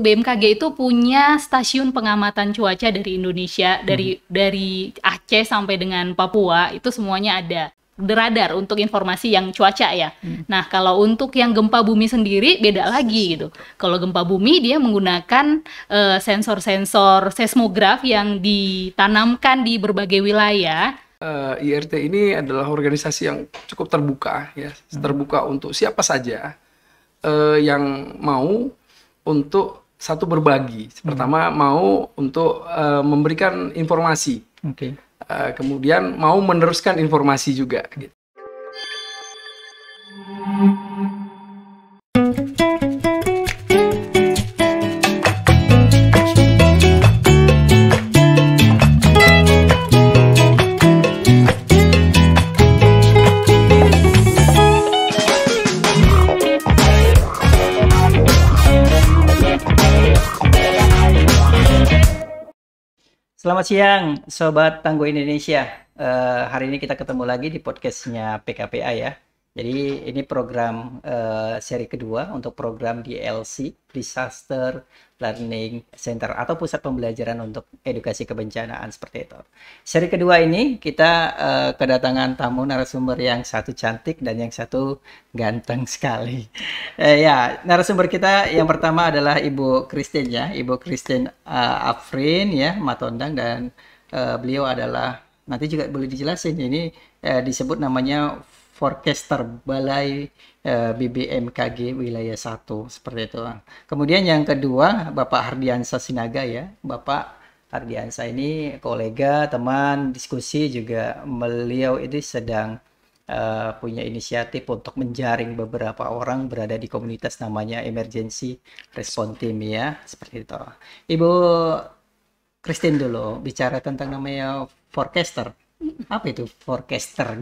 BMKG itu punya stasiun pengamatan cuaca dari Indonesia, dari Aceh sampai dengan Papua, itu semuanya ada. Radar untuk informasi yang cuaca ya. Nah, kalau untuk yang gempa bumi sendiri beda lagi gitu. Kalau gempa bumi dia menggunakan sensor-sensor seismograf yang ditanamkan di berbagai wilayah. IRT ini adalah organisasi yang cukup terbuka ya, terbuka untuk siapa saja yang mau untuk satu berbagi. Pertama mau untuk memberikan informasi. Kemudian mau meneruskan informasi juga gitu. Selamat siang, Sobat Tangguh Indonesia. Hari ini kita ketemu lagi di podcastnya PKPA ya. Jadi ini program seri kedua untuk program DLC, Disaster Learning Center atau Pusat Pembelajaran untuk Edukasi Kebencanaan seperti itu. Seri kedua ini kita kedatangan tamu narasumber yang satu cantik dan yang satu ganteng sekali. Ya, narasumber kita yang pertama adalah Ibu Christine ya, Ibu Christine Afrin ya, Matondang, dan beliau adalah, nanti juga boleh dijelasin ini disebut namanya Forecaster Balai BBMKG Wilayah 1 seperti itu. Kemudian yang kedua Bapak Hardiansa Sinaga ya. Bapak Hardiansa ini kolega, teman, diskusi juga. Beliau ini sedang punya inisiatif untuk menjaring beberapa orang berada di komunitas namanya Emergency Response Team ya, seperti itu. Ibu Christine dulu bicara tentang namanya forecaster. Apa itu forecaster?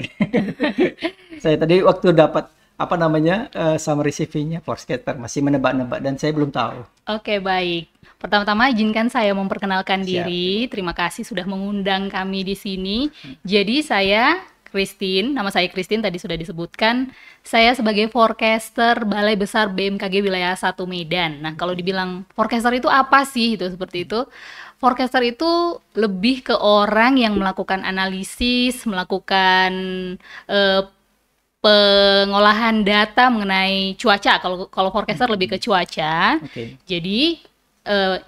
Saya tadi waktu dapat apa namanya summary CV-nya forecaster masih menebak-nebak dan saya belum tahu. Oke, baik. Pertama-tama izinkan saya memperkenalkan diri. Terima kasih sudah mengundang kami di sini. Jadi saya Christine, nama saya Christine tadi sudah disebutkan. Saya sebagai forecaster Balai Besar BMKG Wilayah 1 Medan. Nah, kalau dibilang forecaster itu apa sih? Itu seperti itu. Forecaster itu lebih ke orang yang melakukan analisis, melakukan pengolahan data mengenai cuaca. Kalau forecaster lebih ke cuaca. Jadi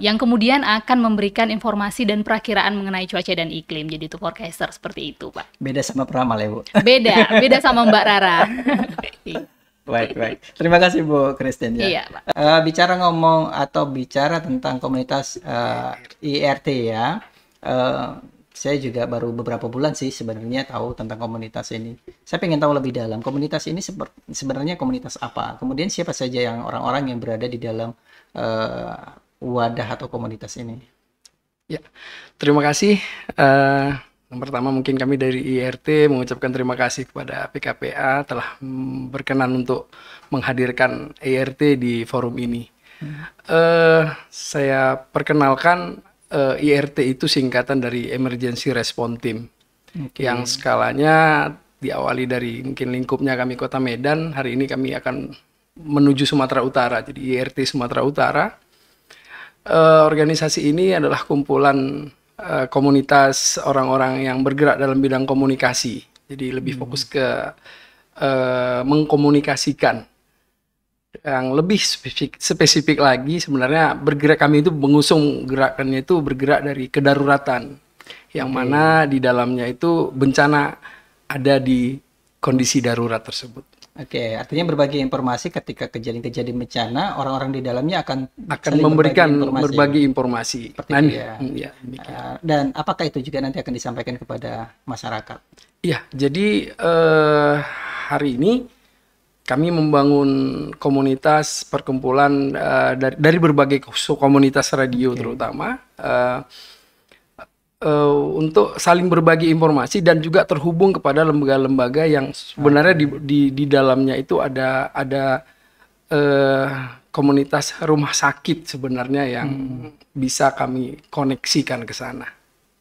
yang kemudian akan memberikan informasi dan perakiraan mengenai cuaca dan iklim. Jadi itu forecaster seperti itu, Pak. Beda sama peramal ya, Bu? Beda sama Mbak Rara. Baik. Terima kasih Bu Christine ya. Iya, Pak. Bicara tentang komunitas IRT ya. Saya juga baru beberapa bulan sih sebenarnya tahu tentang komunitas ini. Saya pengen tahu lebih dalam komunitas ini sebenarnya komunitas apa. Kemudian siapa saja yang orang-orang yang berada di dalam wadah atau komunitas ini. Ya, terima kasih. Yang pertama mungkin kami dari IRT mengucapkan terima kasih kepada PKPA telah berkenan untuk menghadirkan IRT di forum ini. Saya perkenalkan IRT itu singkatan dari Emergency Response Team, yang skalanya diawali dari mungkin lingkupnya kami Kota Medan. Hari ini kami akan menuju Sumatera Utara, jadi IRT Sumatera Utara. Organisasi ini adalah kumpulan komunitas orang-orang yang bergerak dalam bidang komunikasi. Jadi lebih fokus ke mengkomunikasikan. Yang lebih spesifik lagi sebenarnya bergerak, kami itu mengusung gerakannya itu bergerak dari kedaruratan. Yang mana di dalamnya itu bencana ada di kondisi darurat tersebut. Oke, artinya berbagi informasi ketika kejadian-kejadian bencana, orang-orang di dalamnya akan memberikan berbagi informasi. Seperti itu ya. Dan apakah itu juga nanti akan disampaikan kepada masyarakat? Iya, jadi hari ini kami membangun komunitas perkumpulan dari berbagai komunitas radio terutama untuk saling berbagi informasi dan juga terhubung kepada lembaga-lembaga yang sebenarnya di dalamnya itu ada komunitas rumah sakit sebenarnya yang bisa kami koneksikan ke sana.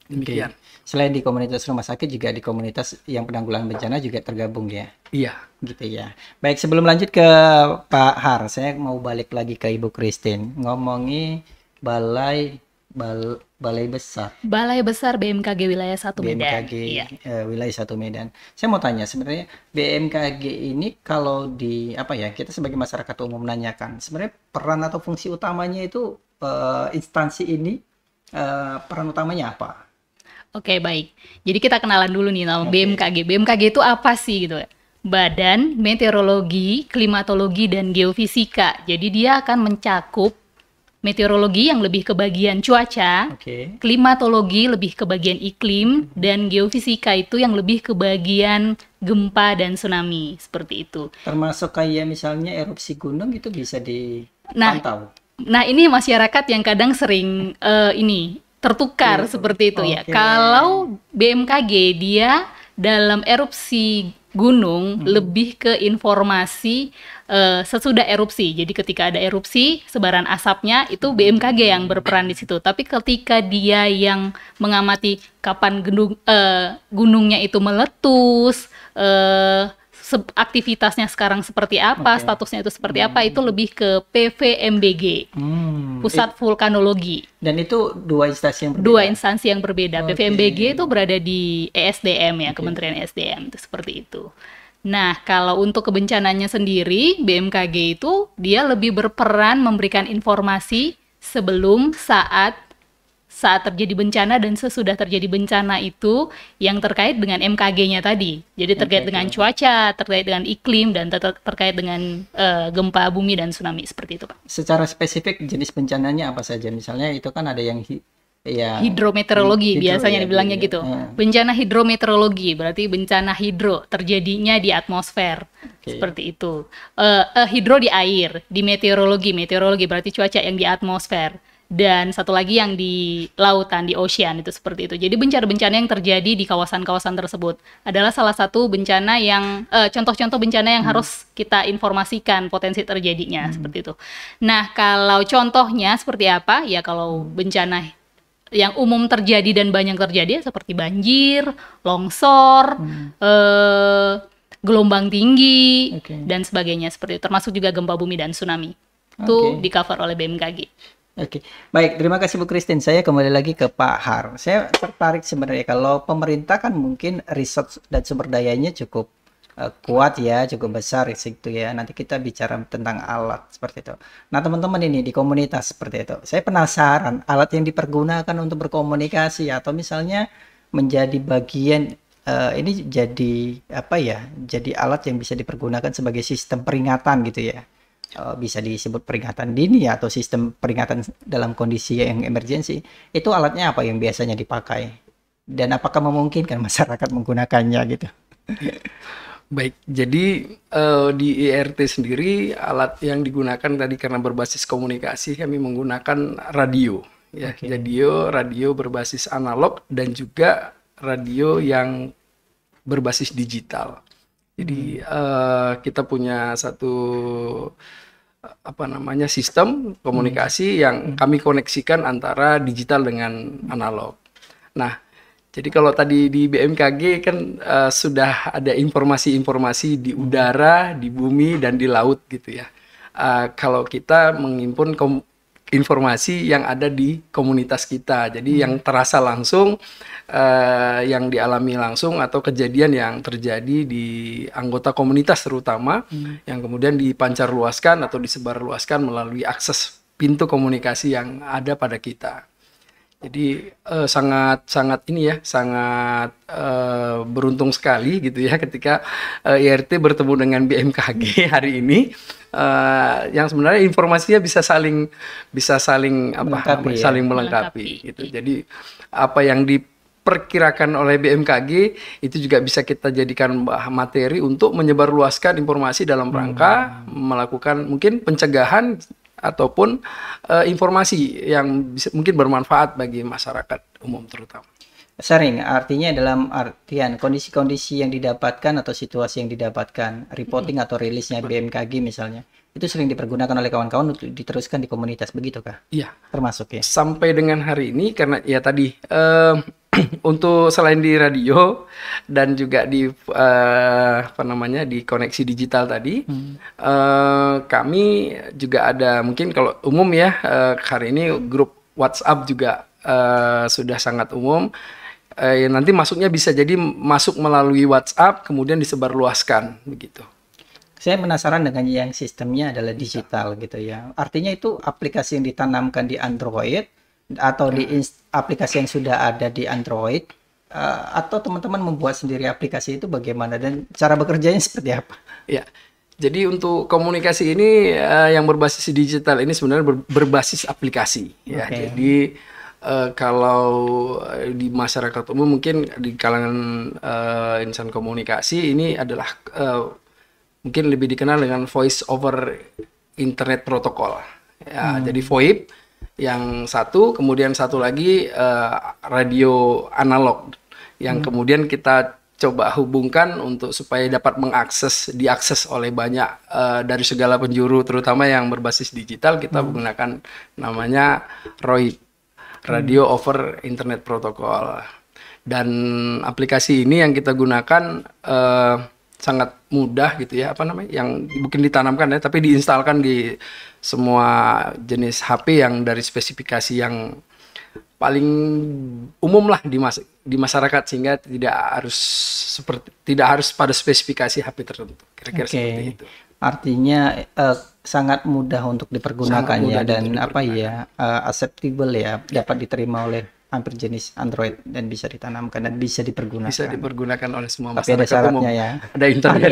Demikian. Selain di komunitas rumah sakit, juga di komunitas yang penanggulangan bencana juga tergabung ya? Iya. Gitu ya. Baik, sebelum lanjut ke Pak Har, saya mau balik lagi ke Ibu Christine. Ngomongi balai besar. Balai Besar BMKG Wilayah 1 Medan. BMKG Wilayah 1 Medan. Saya mau tanya, sebenarnya BMKG ini kalau di apa ya, kita sebagai masyarakat umum menanyakan, sebenarnya peran atau fungsi utamanya itu instansi ini peran utamanya apa? Oke, baik. Jadi kita kenalan dulu nih nama BMKG. BMKG itu apa sih gitu ya? Badan Meteorologi, Klimatologi, dan Geofisika. Jadi dia akan mencakup meteorologi yang lebih ke bagian cuaca, klimatologi lebih ke bagian iklim, dan geofisika itu yang lebih ke bagian gempa dan tsunami, seperti itu. Termasuk kayak misalnya erupsi gunung itu bisa dipantau. Nah ini masyarakat yang kadang sering tertukar seperti itu ya. Kalau BMKG dia dalam erupsi gunung lebih ke informasi sesudah erupsi. Jadi ketika ada erupsi, sebaran asapnya itu BMKG yang berperan di situ. Tapi ketika dia yang mengamati kapan gunungnya itu meletus, aktivitasnya sekarang seperti apa, statusnya itu seperti apa, itu lebih ke PVMBG, Pusat Vulkanologi. Dan itu dua instansi yang berbeda? Dua instansi yang berbeda. PVMBG itu berada di ESDM ya, Kementerian ESDM, itu seperti itu. Nah, kalau untuk kebencananya sendiri, BMKG itu dia lebih berperan memberikan informasi sebelum, saat terjadi bencana, dan sesudah terjadi bencana itu yang terkait dengan MKG-nya tadi. Jadi terkait dengan cuaca, terkait dengan iklim, dan terkait dengan gempa bumi dan tsunami, seperti itu, Pak. Secara spesifik jenis bencananya apa saja? Misalnya itu kan ada yang hidrometeorologi biasanya dibilangnya gitu. Bencana hidrometeorologi berarti bencana hidro terjadinya di atmosfer, seperti itu. Hidro di air, di meteorologi berarti cuaca yang di atmosfer. Dan satu lagi yang di lautan, di ocean, itu seperti itu. Jadi bencana-bencana yang terjadi di kawasan-kawasan tersebut adalah salah satu bencana yang contoh-contoh bencana yang harus kita informasikan potensi terjadinya, seperti itu. Nah, kalau contohnya seperti apa? Ya kalau bencana yang umum terjadi dan banyak terjadi seperti banjir, longsor, gelombang tinggi, dan sebagainya, seperti itu. Termasuk juga gempa bumi dan tsunami. Itu di-cover oleh BMKG. Baik, terima kasih Bu Christine. Saya kembali lagi ke Pak Har. Saya tertarik sebenarnya, kalau pemerintah kan mungkin riset dan sumber dayanya cukup kuat ya, cukup besar itu ya. Nanti kita bicara tentang alat seperti itu. Nah, teman-teman ini di komunitas seperti itu, saya penasaran alat yang dipergunakan untuk berkomunikasi atau misalnya menjadi bagian ini jadi apa ya? Jadi alat yang bisa dipergunakan sebagai sistem peringatan gitu ya. Bisa disebut peringatan dini atau sistem peringatan dalam kondisi yang emergensi. Itu alatnya apa yang biasanya dipakai? Dan apakah memungkinkan masyarakat menggunakannya gitu? Baik, jadi di IRT sendiri alat yang digunakan tadi karena berbasis komunikasi, kami menggunakan radio ya. Radio berbasis analog dan juga radio yang berbasis digital. Jadi kita punya satu sistem komunikasi yang kami koneksikan antara digital dengan analog. Nah, jadi kalau tadi di BMKG kan sudah ada informasi-informasi di udara, di bumi, dan di laut gitu ya. Kalau kita menghimpun informasi yang ada di komunitas kita, jadi yang terasa langsung, yang dialami langsung, atau kejadian yang terjadi di anggota komunitas terutama, yang kemudian dipancarluaskan atau disebarluaskan melalui akses pintu komunikasi yang ada pada kita. Jadi sangat beruntung sekali gitu ya ketika IRT bertemu dengan BMKG hari ini, yang sebenarnya informasinya bisa saling melengkapi gitu. Jadi apa yang diperkirakan oleh BMKG itu juga bisa kita jadikan materi untuk menyebarluaskan informasi dalam rangka melakukan mungkin pencegahan ataupun informasi yang mungkin bermanfaat bagi masyarakat umum terutama. Sering, artinya dalam artian kondisi-kondisi yang didapatkan atau situasi yang didapatkan, reporting atau rilisnya BMKG misalnya, itu sering dipergunakan oleh kawan-kawan untuk diteruskan di komunitas, begitu kah? Iya. Termasuk ya? Sampai dengan hari ini, karena ya tadi untuk selain di radio dan juga di di koneksi digital tadi, kami juga ada, mungkin kalau umum ya, hari ini grup WhatsApp juga sudah sangat umum. Nanti masuknya bisa jadi masuk melalui WhatsApp kemudian disebarluaskan begitu. Saya penasaran dengan yang sistemnya adalah digital gitu ya. Artinya itu aplikasi yang ditanamkan di Android atau di aplikasi yang sudah ada di Android, atau teman-teman membuat sendiri aplikasi itu bagaimana dan cara bekerjanya seperti apa? Ya, jadi untuk komunikasi ini yang berbasis digital ini sebenarnya berbasis aplikasi. Ya, jadi kalau di masyarakat umum mungkin di kalangan insan komunikasi ini adalah mungkin lebih dikenal dengan voice over internet protocol. Ya, jadi VoIP yang satu, kemudian satu lagi radio analog yang kemudian kita coba hubungkan untuk supaya dapat diakses oleh banyak dari segala penjuru, terutama yang berbasis digital. Kita menggunakan namanya ROIP, Radio Over Internet Protocol. Dan aplikasi ini yang kita gunakan sangat mudah gitu ya, yang mungkin ditanamkan ya, tapi diinstalkan di semua jenis HP yang dari spesifikasi yang paling umum lah di masyarakat, sehingga tidak harus pada spesifikasi HP tertentu. Kira-kira seperti itu. Artinya sangat mudah untuk dipergunakan ya, dan acceptable ya, dapat diterima oleh hampir jenis Android dan bisa ditanamkan dan bisa dipergunakan. Bisa dipergunakan oleh semua masyarakat. Tapi ada syaratnya ya. Ada internet.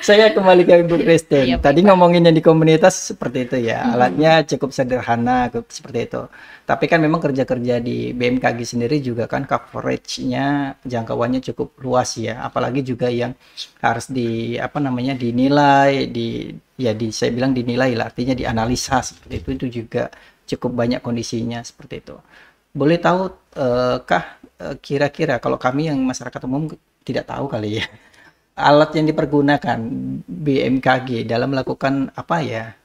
Saya kembali ke Ibu Christine. Tadi ngomongin yang di komunitas seperti itu ya. Alatnya cukup sederhana seperti itu. Tapi kan memang kerja-kerja di BMKG sendiri juga kan coverage-nya, jangkauannya cukup luas ya. Apalagi juga yang harus dinilai, saya bilang dinilai lah, artinya dianalisa seperti itu juga cukup banyak kondisinya seperti itu. Boleh tahu kira-kira, kalau kami yang masyarakat umum tidak tahu kali ya, alat yang dipergunakan BMKG dalam melakukan apa ya?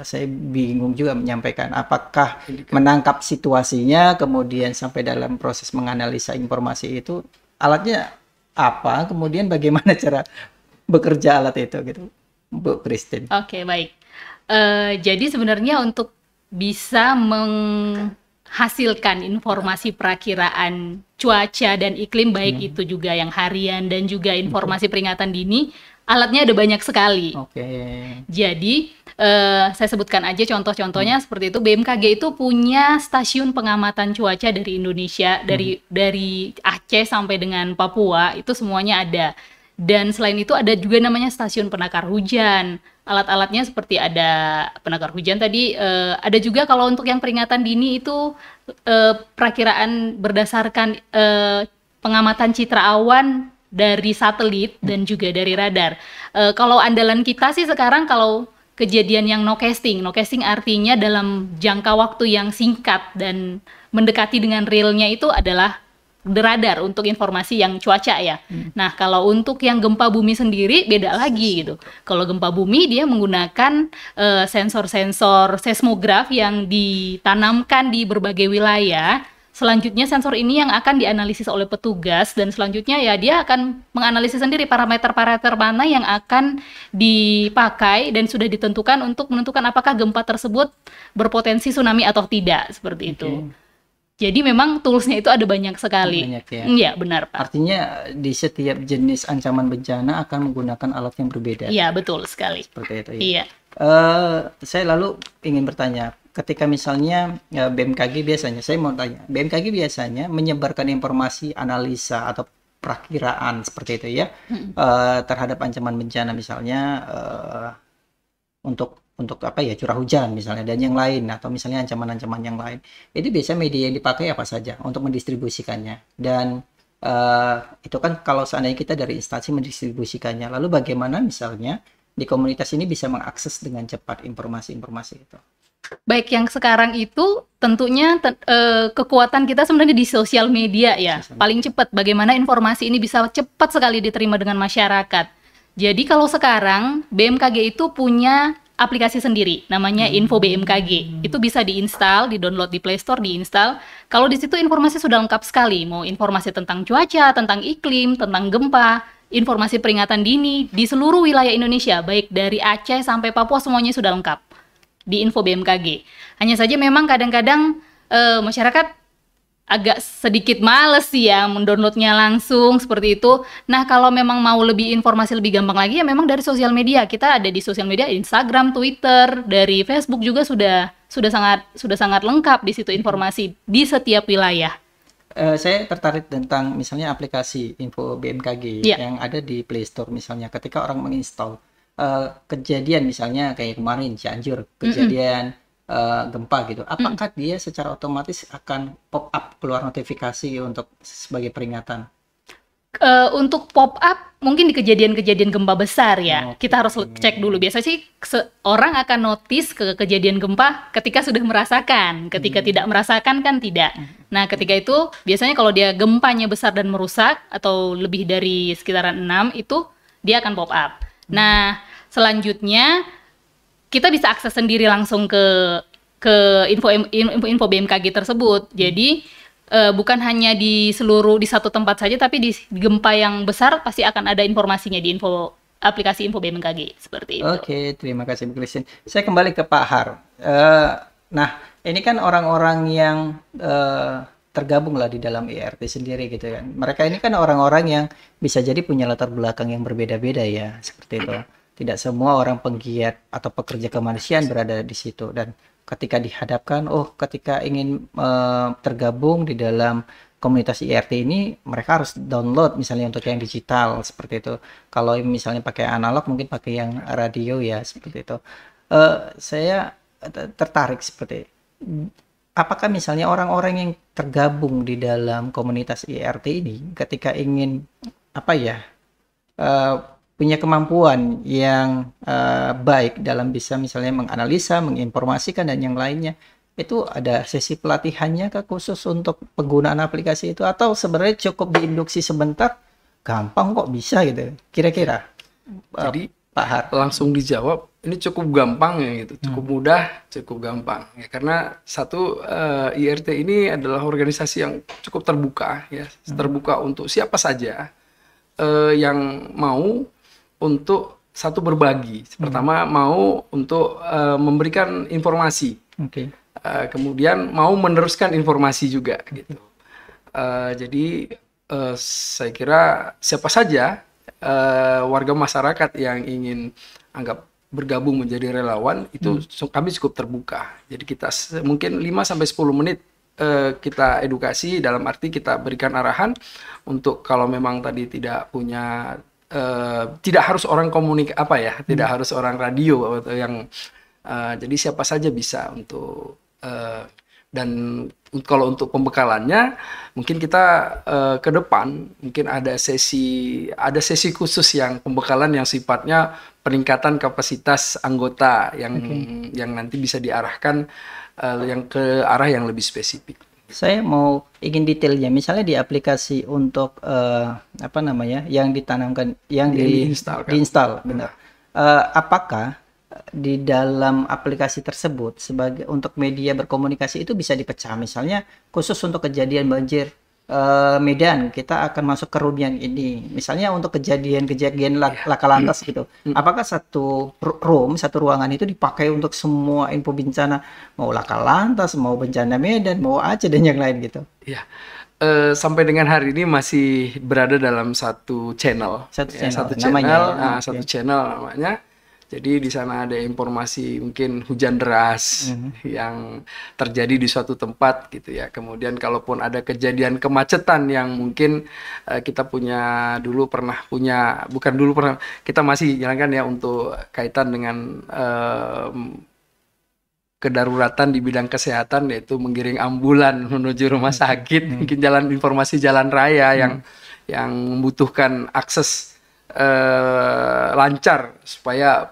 Saya bingung juga menyampaikan. Apakah menangkap situasinya, kemudian sampai dalam proses menganalisa informasi itu, alatnya apa? Kemudian bagaimana cara bekerja alat itu gitu, Bu Christine? Oke, baik. Jadi sebenarnya untuk bisa menghasilkan informasi perakiraan cuaca dan iklim, baik itu juga yang harian dan juga informasi peringatan dini, alatnya ada banyak sekali. Jadi saya sebutkan aja contoh-contohnya seperti itu. BMKG itu punya stasiun pengamatan cuaca dari Indonesia, dari Aceh sampai dengan Papua, itu semuanya ada. Dan selain itu ada juga namanya stasiun penakar hujan. Alat-alatnya seperti ada penakar hujan tadi, ada juga kalau untuk yang peringatan dini itu perakiraan berdasarkan pengamatan citra awan dari satelit dan juga dari radar. Kalau andalan kita sih sekarang kalau kejadian yang no casting artinya dalam jangka waktu yang singkat dan mendekati dengan realnya itu adalah radar untuk informasi yang cuaca ya. Nah, kalau untuk yang gempa bumi sendiri beda lagi gitu. Kalau gempa bumi dia menggunakan sensor-sensor seismograf yang ditanamkan di berbagai wilayah. Selanjutnya sensor ini yang akan dianalisis oleh petugas dan selanjutnya ya dia akan menganalisis sendiri parameter-parameter mana yang akan dipakai dan sudah ditentukan untuk menentukan apakah gempa tersebut berpotensi tsunami atau tidak, seperti itu. Jadi memang toolsnya itu ada banyak sekali. Banyak ya. Iya, benar Pak. Artinya di setiap jenis ancaman bencana akan menggunakan alat yang berbeda. Iya, betul sekali. Seperti itu ya. Iya. Saya lalu ingin bertanya, ketika misalnya BMKG biasanya, saya mau tanya, BMKG biasanya menyebarkan informasi analisa atau perakiraan seperti itu ya, terhadap ancaman bencana misalnya untuk apa ya, curah hujan misalnya dan yang lain, atau misalnya ancaman-ancaman yang lain. Itu biasanya media yang dipakai apa saja untuk mendistribusikannya, dan itu kan kalau seandainya kita dari instansi mendistribusikannya, lalu bagaimana misalnya di komunitas ini bisa mengakses dengan cepat informasi-informasi itu? Baik, yang sekarang itu tentunya kekuatan kita sebenarnya di sosial media ya. Paling cepat bagaimana informasi ini bisa cepat sekali diterima dengan masyarakat. Jadi kalau sekarang BMKG itu punya aplikasi sendiri, namanya Info BMKG. Itu bisa diinstal, di-download di Play Store, diinstal. Kalau di situ informasi sudah lengkap sekali, mau informasi tentang cuaca, tentang iklim, tentang gempa, informasi peringatan dini di seluruh wilayah Indonesia, baik dari Aceh sampai Papua semuanya sudah lengkap di Info BMKG. Hanya saja memang kadang-kadang masyarakat agak sedikit males sih ya mendownloadnya langsung seperti itu. Nah, kalau memang mau lebih informasi lebih gampang lagi ya memang dari sosial media. Kita ada di sosial media Instagram, Twitter, dari Facebook juga sudah sangat lengkap di situ informasi di setiap wilayah. Saya tertarik tentang misalnya aplikasi Info BMKG yang ada di Play Store misalnya. Ketika orang menginstal kejadian misalnya kayak kemarin Cianjur, kejadian gempa gitu, apakah dia secara otomatis akan pop up keluar notifikasi untuk sebagai peringatan? Untuk pop up mungkin di kejadian-kejadian gempa besar ya, kita harus cek dulu. Biasanya sih orang akan notice ke kejadian gempa ketika sudah merasakan, ketika tidak merasakan kan tidak. Nah, ketika itu biasanya kalau dia gempanya besar dan merusak atau lebih dari sekitaran 6 itu dia akan pop up. Nah, selanjutnya kita bisa akses sendiri langsung ke info BMKG tersebut. Jadi bukan hanya di satu tempat saja, tapi di gempa yang besar pasti akan ada informasinya di aplikasi Info BMKG seperti itu. Oke, terima kasih Bu Christine. Saya kembali ke Pak Har. Nah, ini kan orang-orang yang tergabung lah di dalam IRT sendiri gitu kan. Mereka ini kan orang-orang yang bisa jadi punya latar belakang yang berbeda-beda ya, seperti itu. Tidak semua orang penggiat atau pekerja kemanusiaan berada di situ, dan ketika dihadapkan, ketika ingin tergabung di dalam komunitas IRT ini, mereka harus download misalnya untuk yang digital seperti itu. Kalau misalnya pakai analog, mungkin pakai yang radio ya seperti itu. Saya tertarik seperti apakah misalnya orang-orang yang tergabung di dalam komunitas IRT ini ketika ingin punya kemampuan yang baik dalam bisa misalnya menganalisa, menginformasikan dan yang lainnya, itu ada sesi pelatihannya khusus untuk penggunaan aplikasi itu, atau sebenarnya cukup diinduksi sebentar gampang kok bisa gitu kira-kira? Jadi Pak Har, langsung dijawab, ini cukup gampang ya gitu, cukup mudah, cukup gampang ya, karena satu IRT ini adalah organisasi yang cukup terbuka ya, terbuka untuk siapa saja yang mau untuk satu berbagi. Pertama mau untuk memberikan informasi, kemudian mau meneruskan informasi juga gitu. Jadi saya kira siapa saja warga masyarakat yang ingin bergabung menjadi relawan itu kami cukup terbuka. Jadi kita mungkin 5-10 menit kita edukasi, dalam arti kita berikan arahan untuk kalau memang tadi tidak punya tidak harus orang tidak harus orang radio atau yang jadi siapa saja bisa untuk dan kalau untuk pembekalannya mungkin kita ke depan mungkin ada sesi khusus yang pembekalan yang sifatnya peningkatan kapasitas anggota yang nanti bisa diarahkan yang ke arah yang lebih spesifik. Saya ingin detailnya, misalnya di aplikasi untuk yang ditanamkan, yang diinstal, benar. Apakah di dalam aplikasi tersebut untuk media berkomunikasi itu bisa dipecah, misalnya khusus untuk kejadian banjir Medan kita akan masuk ke room yang ini, misalnya untuk kejadian laka lantas gitu. Apakah satu ruangan itu dipakai untuk semua info bencana, mau laka lantas, mau bencana Medan, mau Aceh dan yang lain gitu? Ya, sampai dengan hari ini masih berada dalam satu channel. Satu channel namanya. Jadi di sana ada informasi mungkin hujan deras yang terjadi di suatu tempat gitu ya. Kemudian kalaupun ada kejadian kemacetan yang mungkin kita kita masih jalankan ya untuk kaitan dengan kedaruratan di bidang kesehatan, yaitu menggiring ambulan menuju rumah sakit, mungkin informasi jalan raya yang membutuhkan akses lancar supaya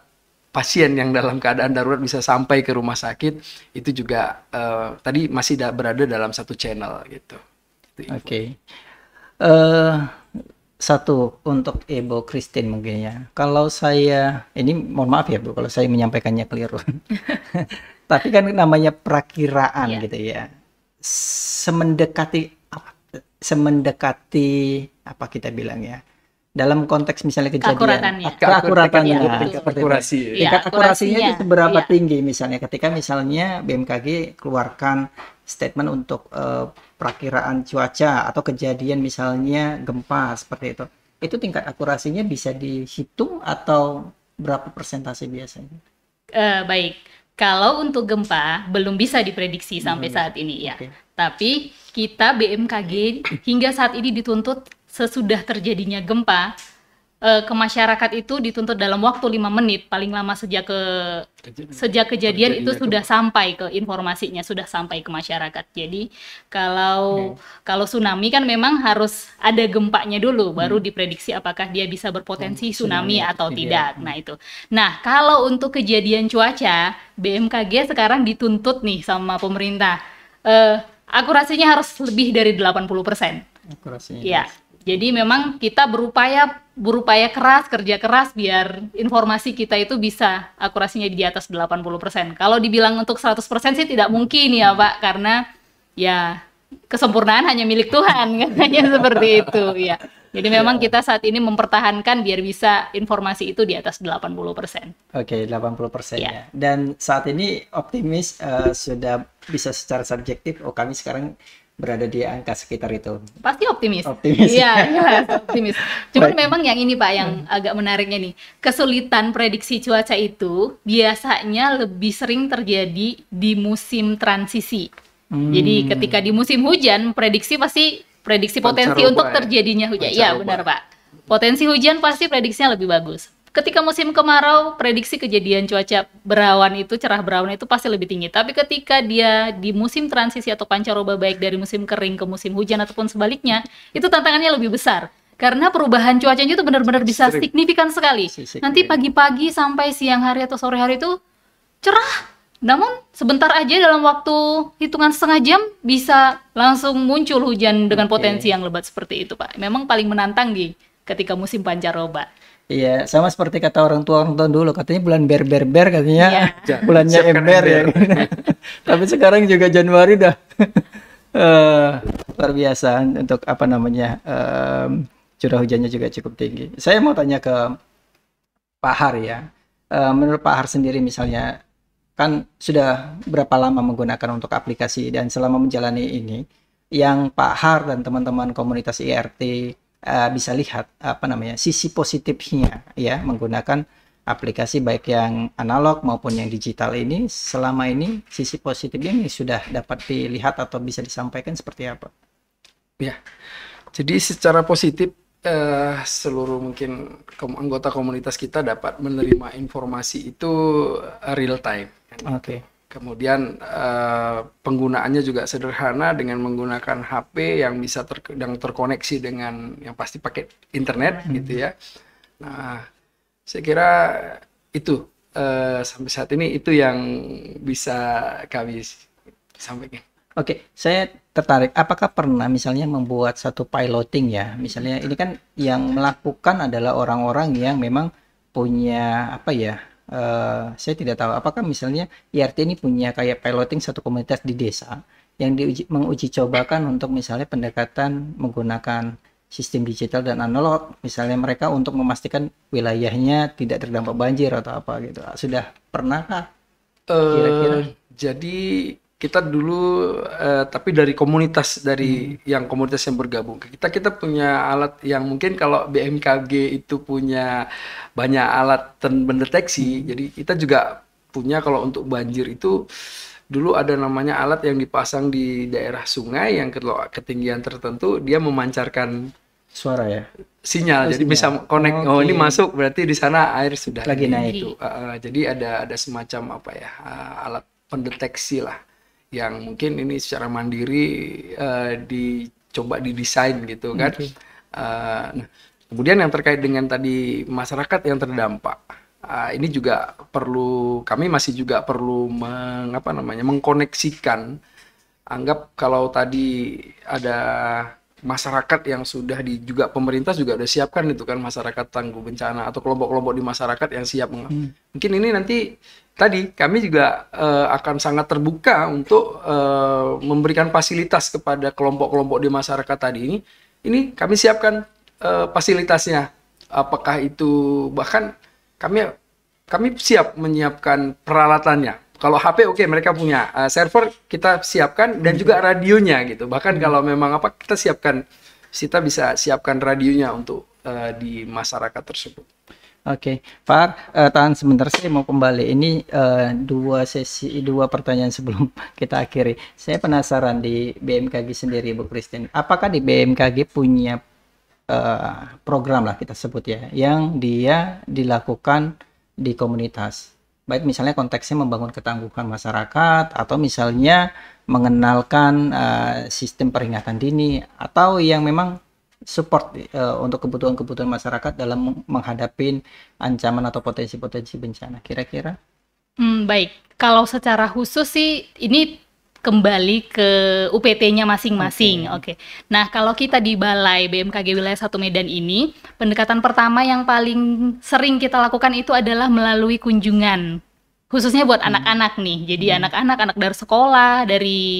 pasien yang dalam keadaan darurat bisa sampai ke rumah sakit, itu juga tadi masih berada dalam satu channel gitu. Oke. satu untuk Ibu Christine mungkin ya. Kalau saya, ini mohon maaf ya Bu, kalau saya menyampaikannya keliru. Tapi kan namanya perakiraan Iya. gitu ya. Semendekati apa kita bilang ya? Dalam konteks misalnya kejadian, Keakuratannya. keakuratannya, Iya, seperti betul. itu. Akurasi. Iya, Tingkat akurasinya itu akurasinya. seberapa Iya. tinggi misalnya ketika misalnya BMKG keluarkan statement untuk perakiraan cuaca atau kejadian misalnya gempa seperti itu. Itu tingkat akurasinya bisa dihitung atau berapa persentase biasanya? Baik, kalau untuk gempa belum bisa diprediksi sampai Belum. saat ini ya. Oke. Tapi kita BMKG hingga saat ini dituntut sesudah terjadinya gempa ke masyarakat itu dituntut dalam waktu 5 menit paling lama sejak kejadian itu Terjadinya sudah sampai ke informasinya, sudah sampai ke masyarakat. Jadi kalau tsunami kan memang harus ada gempanya dulu baru diprediksi apakah dia bisa berpotensi tsunami atau tidak. Nah itu. Nah, kalau untuk kejadian cuaca, BMKG sekarang dituntut nih sama pemerintah akurasinya harus lebih dari 80%. Akurasinya. Iya. Jadi memang kita berupaya keras, kerja keras biar informasi kita itu bisa akurasinya di atas 80%. Kalau dibilang untuk 100% sih tidak mungkin ya, Pak, karena ya kesempurnaan hanya milik Tuhan, katanya seperti itu, ya. Jadi memang kita saat ini mempertahankan biar bisa informasi itu di atas 80%. Oke, 80% Iya. ya. Dan saat ini optimis sudah bisa secara subjektif, oh kami sekarang berada di angka sekitar itu. Pasti optimis. Optimis. Iya, jelas optimis. Cuman Baik. memang yang ini Pak yang agak menariknya nih. Kesulitan prediksi cuaca itu biasanya lebih sering terjadi di musim transisi. Jadi ketika di musim hujan, prediksi potensi Pancaroba untuk ya. terjadinya hujan. Iya, Pancaroba. benar Pak. Potensi hujan pasti prediksinya lebih bagus. Ketika musim kemarau, prediksi kejadian cuaca berawan itu, cerah berawan itu pasti lebih tinggi. Tapi ketika dia di musim transisi atau pancaroba, baik dari musim kering ke musim hujan ataupun sebaliknya, itu tantangannya lebih besar. Karena perubahan cuacanya itu benar-benar bisa Ekstrim. signifikan sekali. Signifikan. Nanti pagi-pagi sampai siang hari atau sore hari itu cerah. Namun sebentar aja dalam waktu hitungan setengah jam bisa langsung muncul hujan dengan Oke. potensi yang lebat seperti itu, Pak. Memang paling menantang di ketika musim pancaroba. Iya, sama seperti kata orang tua dulu, katanya bulan ber katanya, Iya. bulannya Siapkan ember ya. ember. Tapi sekarang juga Januari dah luar biasa untuk apa namanya curah hujannya juga cukup tinggi. Saya mau tanya ke Pak Har ya. Menurut Pak Har sendiri misalnya, kan sudah berapa lama menggunakan untuk aplikasi dan selama menjalani ini, yang Pak Har dan teman-teman komunitas IRT bisa lihat apa namanya sisi positifnya ya menggunakan aplikasi baik yang analog maupun yang digital ini, selama ini sisi positifnya ini sudah dapat dilihat atau bisa disampaikan seperti apa? Ya, jadi secara positif seluruh mungkin anggota komunitas kita dapat menerima informasi itu real time. Oke. Kemudian penggunaannya juga sederhana dengan menggunakan HP yang bisa yang terkoneksi dengan yang pasti pakai internet gitu ya. Nah, saya kira itu sampai saat ini itu yang bisa kami sampaikan. Oke, saya tertarik. Apakah pernah misalnya membuat satu piloting ya? Misalnya ini kan yang melakukan adalah orang-orang yang memang punya apa ya? Saya tidak tahu. Apakah misalnya IRT ini punya kayak piloting satu komunitas di desa yang menguji cobakan untuk misalnya pendekatan menggunakan sistem digital dan analog. Misalnya mereka untuk memastikan wilayahnya tidak terdampak banjir atau apa gitu. Sudah pernahkah? Kira-kira? Jadi kita dulu tapi dari komunitas yang komunitas yang bergabung kita punya alat yang mungkin kalau BMKG itu punya banyak alat mendeteksi, jadi kita juga punya kalau untuk banjir itu dulu ada namanya alat yang dipasang di daerah sungai yang ketinggian tertentu dia memancarkan Suara ya? sinyal, jadi sinyal. bisa connect. Oh, ini Oke. masuk berarti di sana air sudah Lagi naik. itu. Jadi ada semacam apa ya alat pendeteksi lah yang mungkin ini secara mandiri dicoba didesain gitu kan. Oke. Nah, kemudian yang terkait dengan tadi masyarakat yang terdampak, ini juga kami masih juga perlu mengkoneksikan. Anggap kalau tadi ada masyarakat yang sudah juga pemerintah juga udah siapkan itu kan, masyarakat tangguh bencana atau kelompok-kelompok di masyarakat yang siap. Mungkin ini nanti tadi kami juga akan sangat terbuka untuk memberikan fasilitas kepada kelompok-kelompok di masyarakat tadi ini. Ini kami siapkan fasilitasnya. Apakah itu bahkan kami siap menyiapkan peralatannya. Kalau HP oke, mereka punya server, kita siapkan dan juga radionya gitu. Bahkan kalau memang kita bisa siapkan radionya untuk di masyarakat tersebut. Oke, Pak, tahan sebentar, saya mau kembali. Ini dua pertanyaan sebelum kita akhiri. Saya penasaran di BMKG sendiri, Bu Christine. Apakah di BMKG punya program lah kita sebut ya, yang dia dilakukan di komunitas? Baik misalnya konteksnya membangun ketangguhan masyarakat, atau misalnya mengenalkan sistem peringatan dini, atau yang memang support untuk kebutuhan-kebutuhan masyarakat dalam menghadapi ancaman atau potensi-potensi bencana. Kira-kira? Baik, kalau secara khusus sih ini kembali ke UPT-nya masing-masing. Oke. Nah, kalau kita di Balai BMKG Wilayah 1 Medan ini, pendekatan pertama yang paling sering kita lakukan itu adalah melalui kunjungan. Khususnya buat anak-anak nih. Jadi anak-anak dari sekolah,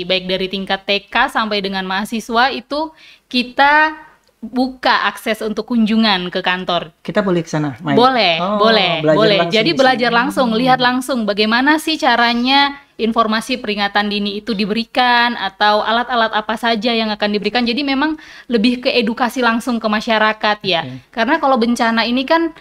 baik dari tingkat TK sampai dengan mahasiswa itu kita buka akses untuk kunjungan ke kantor. Kita boleh ke sana main? Boleh. Jadi belajar langsung, lihat Hmm. langsung bagaimana sih caranya informasi peringatan dini itu diberikan, atau alat-alat apa saja yang akan diberikan. Jadi memang lebih ke edukasi langsung ke masyarakat ya. Karena kalau bencana ini kan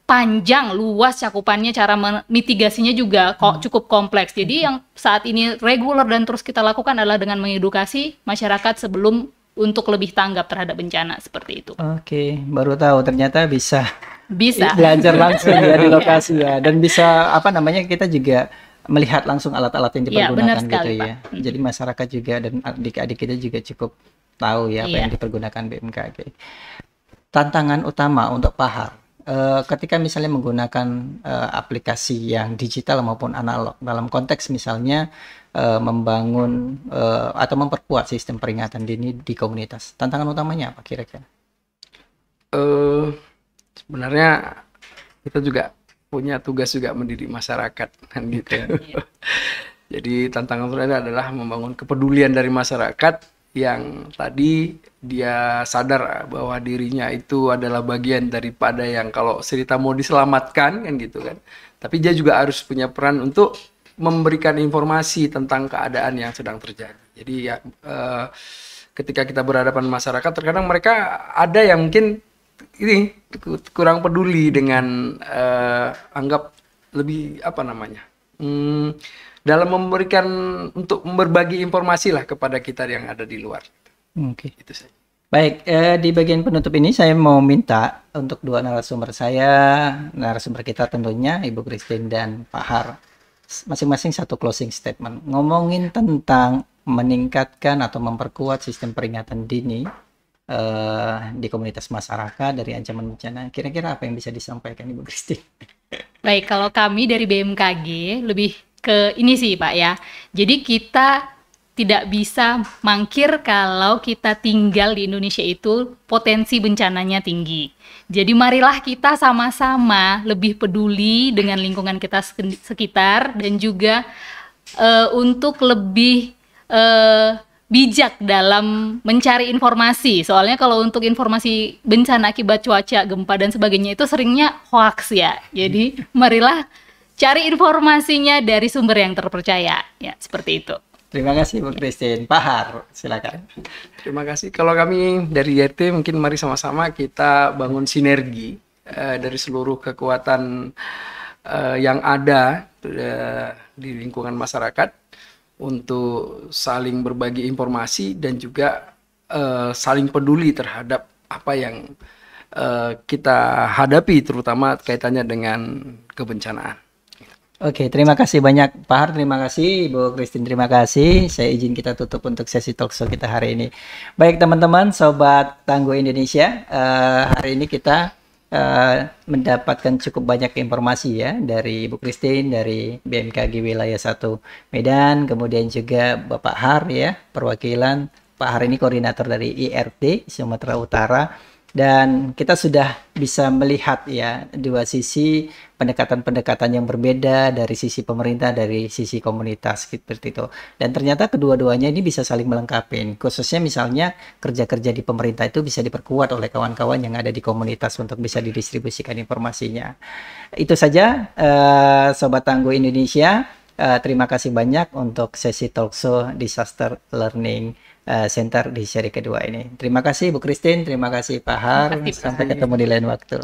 panjang, luas cakupannya, cara mitigasinya juga cukup kompleks. Jadi yang saat ini reguler dan terus kita lakukan adalah dengan mengedukasi masyarakat sebelum untuk lebih tanggap terhadap bencana seperti itu. Oke, baru tahu ternyata bisa Bisa. belajar langsung ya di lokasi ya, dan bisa kita juga melihat langsung alat-alat yang Iya, benar dipergunakan sekali, gitu ya. Pak. Jadi masyarakat juga dan adik-adik kita juga cukup tahu ya apa yang dipergunakan BMKG. Tantangan utama untuk Pak Har, ketika misalnya menggunakan aplikasi yang digital maupun analog dalam konteks misalnya membangun atau memperkuat sistem peringatan dini di komunitas, tantangan utamanya apa kira-kira? Sebenarnya kita juga punya tugas juga mendidik masyarakat kan gitu. Jadi tantangan sebenarnya adalah membangun kepedulian dari masyarakat yang tadi dia sadar bahwa dirinya itu adalah bagian daripada yang kalau cerita mau diselamatkan kan gitu kan. Tapi dia juga harus punya peran untuk memberikan informasi tentang keadaan yang sedang terjadi. Jadi ya ketika kita berhadapan masyarakat, terkadang mereka ada yang mungkin ini kurang peduli dengan anggap lebih dalam memberikan untuk berbagi informasi lah kepada kita yang ada di luar. Oke. Itu saja. Baik, di bagian penutup ini saya mau minta untuk dua narasumber kita tentunya Ibu Christine dan Pak Har, masing-masing satu closing statement ngomongin tentang meningkatkan atau memperkuat sistem peringatan dini di komunitas masyarakat dari ancaman bencana. Kira-kira apa yang bisa disampaikan Ibu Christine? Baik, kalau kami dari BMKG lebih ke ini sih Pak ya. Jadi kita tidak bisa mangkir kalau kita tinggal di Indonesia itu potensi bencananya tinggi. Jadi marilah kita sama-sama lebih peduli dengan lingkungan kita sekitar dan juga untuk lebih bijak dalam mencari informasi. Soalnya kalau untuk informasi bencana akibat cuaca, gempa dan sebagainya itu seringnya hoax ya. Jadi marilah cari informasinya dari sumber yang terpercaya. Ya, seperti itu. Terima kasih Bu Christine. Pak Har, silakan. Terima kasih. Kalau kami dari YT mungkin mari sama-sama kita bangun sinergi dari seluruh kekuatan yang ada di lingkungan masyarakat untuk saling berbagi informasi dan juga saling peduli terhadap apa yang kita hadapi, terutama kaitannya dengan kebencanaan. Oke, terima kasih banyak Pak Har, terima kasih Bu Christine, terima kasih. Saya izin kita tutup untuk sesi talkshow kita hari ini. Baik teman-teman, Sobat Tangguh Indonesia, hari ini kita mendapatkan cukup banyak informasi ya dari Ibu Christine, dari BMKG Wilayah 1 Medan, kemudian juga Bapak Har ya, perwakilan Pak Har ini koordinator dari IRT Sumatera Utara. Dan kita sudah bisa melihat ya dua sisi pendekatan-pendekatan yang berbeda dari sisi pemerintah, dari sisi komunitas seperti itu. Dan ternyata kedua-duanya ini bisa saling melengkapi. Khususnya misalnya kerja-kerja di pemerintah itu bisa diperkuat oleh kawan-kawan yang ada di komunitas untuk bisa didistribusikan informasinya. Itu saja Sobat Tangguh Indonesia. Terima kasih banyak untuk sesi talkshow Disaster Learning Center di seri kedua ini. Terima kasih Bu Christine, terima kasih Pak Har. Terima kasih, Pak. Sampai ketemu di lain waktu.